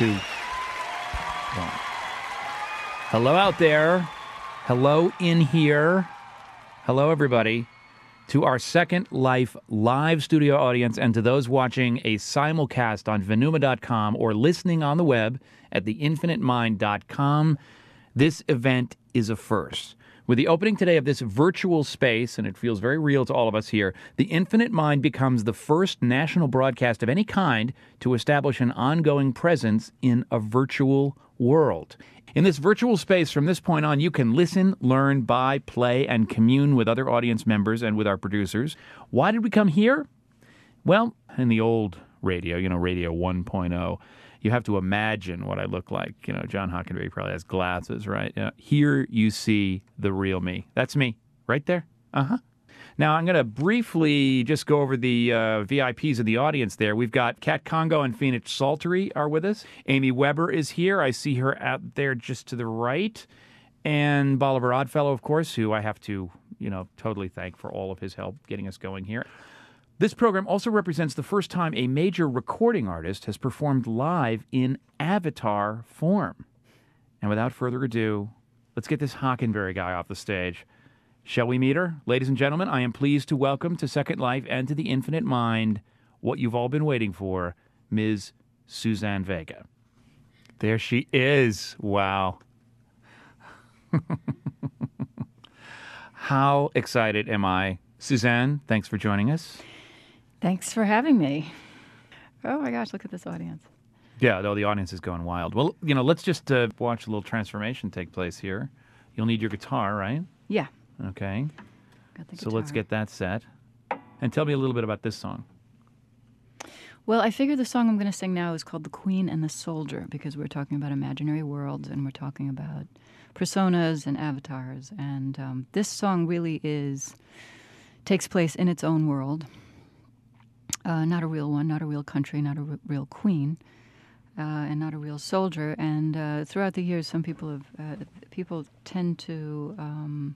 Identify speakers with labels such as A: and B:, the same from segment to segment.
A: 2, 1. Hello out there. Hello in here. Hello, everybody. To our Second Life live studio audience and to those watching a simulcast on venuma.com or listening on the web at theinfinitemind.com, this event is a first. With the opening today of this virtual space, and it feels very real to all of us here, The Infinite Mind becomes the first national broadcast of any kind to establish an ongoing presence in a virtual world. In this virtual space, from this point on, you can listen, learn, buy, play, and commune with other audience members and with our producers. Why did we come here? Well, in the old radio, Radio 1.0, you have to imagine what I look like. John Hockenberry probably has glasses, right? Here you see the real me. That's me, right there. Now, I'm going to briefly just go over the VIPs in the audience there. We've got Kat Congo and Phoenix Saltery are with us. Amy Weber is here. I see her out there just to the right. And Bolivar Oddfellow, of course, who I have to, totally thank for all of his help getting us going here. This program also represents the first time a major recording artist has performed live in avatar form. And without further ado, let's get this Hockenberry guy off the stage. Shall we meet her? Ladies and gentlemen, I am pleased to welcome to Second Life and to the Infinite Mind what you've all been waiting for, Ms. Suzanne Vega. There she is. Wow. How excited am I? Suzanne, thanks for joining us.
B: Thanks for having me. Oh my gosh, look at this audience.
A: Yeah, though the audience is going wild. Well, let's just watch a little transformation take place here. You'll need your guitar, right?
B: Yeah.
A: Okay.
B: Got the
A: So
B: guitar.
A: let's get that set. And tell me a little bit about this song.
B: Well, I figure the song I'm going to sing now is called The Queen and the Soldier because we're talking about imaginary worlds and we're talking about personas and avatars. And this song really takes place in its own world. Not a real one, not a real country, not a real queen, and not a real soldier. And throughout the years, some people tend to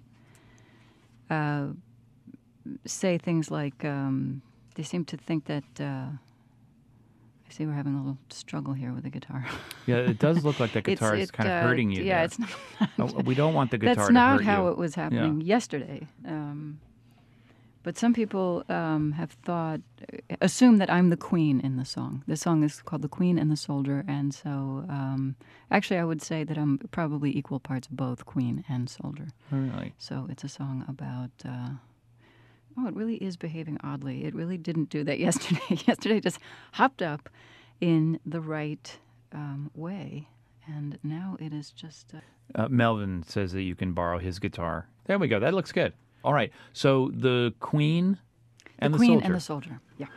B: say things like they seem to think that. I see we're having a little struggle here with the guitar.
A: Yeah, it does look like the guitar is kind of hurting you.
B: Yeah,
A: there.
B: it's not.
A: We don't want the guitar to hurt you.
B: That's not how it was happening yesterday. But some people have assumed that I'm the queen in the song. The song is called The Queen and the Soldier, and so actually I would say that I'm probably equal parts both queen and soldier.
A: Really?
B: So it's a song about, it really is behaving oddly. It really didn't do that yesterday. Yesterday just hopped up in the right way, and now it is just...
A: Melvin says that you can borrow his guitar. There we go. That looks good. All right, so the Queen and the Soldier.
B: The Queen and the Soldier, yeah.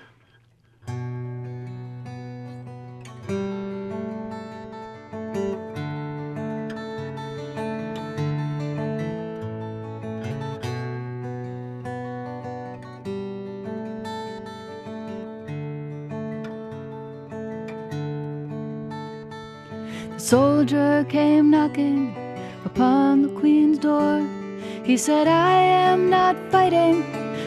B: The soldier came knocking upon the Queen's door. He said, I am not fighting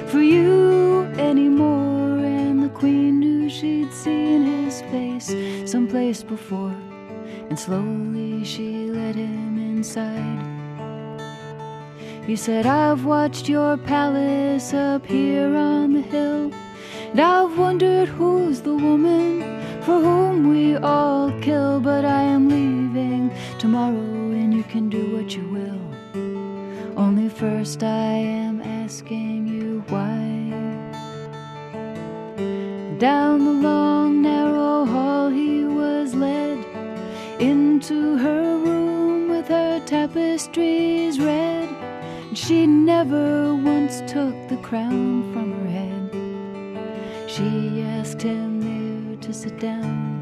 B: for you anymore. And the Queen knew she'd seen his face someplace before. And slowly she led him inside. He said, I've watched your palace up here on the hill. And I've wondered who's the woman for whom we all kill. But I am leaving tomorrow and you can do what you will. Only first I am asking you why. Down the long narrow hall he was led, into her room with her tapestries red. And she never once took the crown from her head. She asked him there to sit down.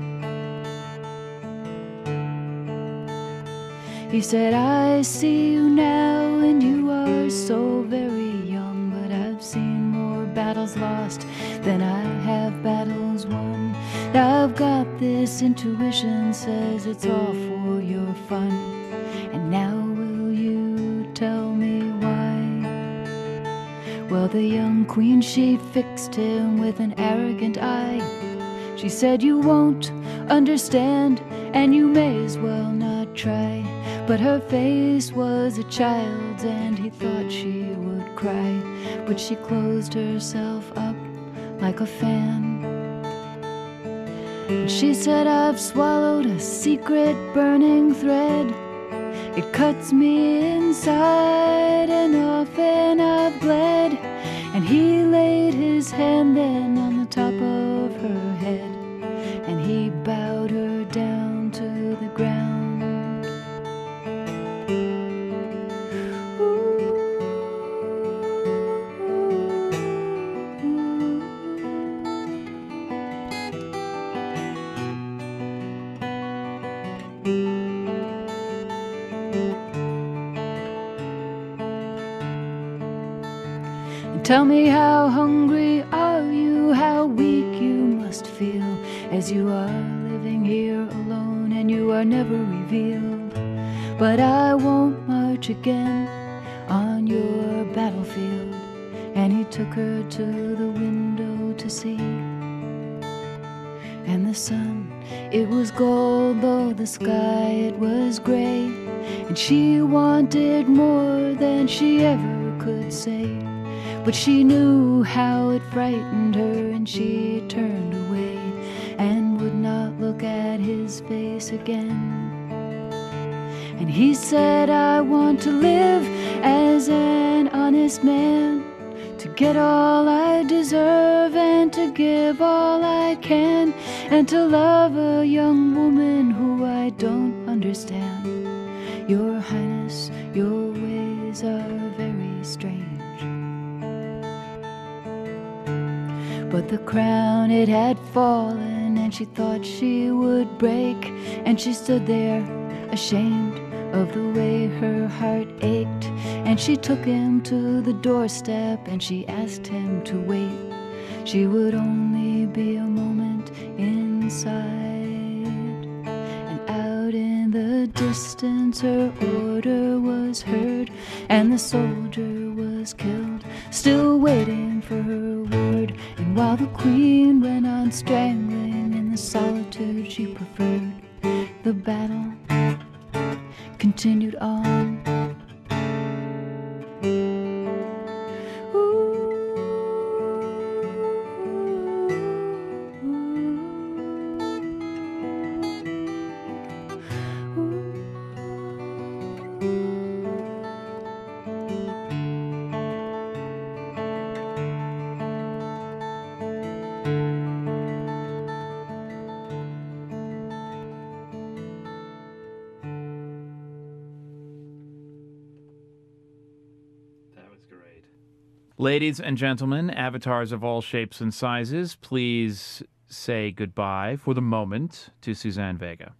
B: He said, I see you now and you are so very young, but I've seen more battles lost than I have battles won. I've got this intuition, says it's all for your fun. And now will you tell me why? Well, the young queen, she fixed him with an arrogant eye. She said, you won't understand, and you may as well not try. But her face was a child's, and he thought she would cry. But she closed herself up like a fan. And she said, I've swallowed a secret burning thread. It cuts me inside, and often I've bled. And he laid his hand then on the top of her head, and he bowed her down to the ground. Tell me, how hungry are you? How weak you must feel as you are living here alone and you are never revealed. But I won't march again on your battlefield. And he took her to the window to see. And the sun, it was gold, though the sky, it was gray. And she wanted more than she ever could say. But she knew how it frightened her, and she turned away and would not look at his face again. And he said, I want to live as an honest man, to get all I deserve and to give all I can, and to love a young woman who I don't understand. Your Highness, your ways are very strange. But the crown, it had fallen, and she thought she would break. And she stood there, ashamed of the way her heart ached. And she took him to the doorstep, and she asked him to wait. She would only be a moment inside. And out in the distance her order was heard, and the soldier was killed, still waiting for her word. And while the queen went on strangling in the solitude she preferred, the battle continued on.
A: Ladies and gentlemen, avatars of all shapes and sizes, please say goodbye for the moment to Suzanne Vega.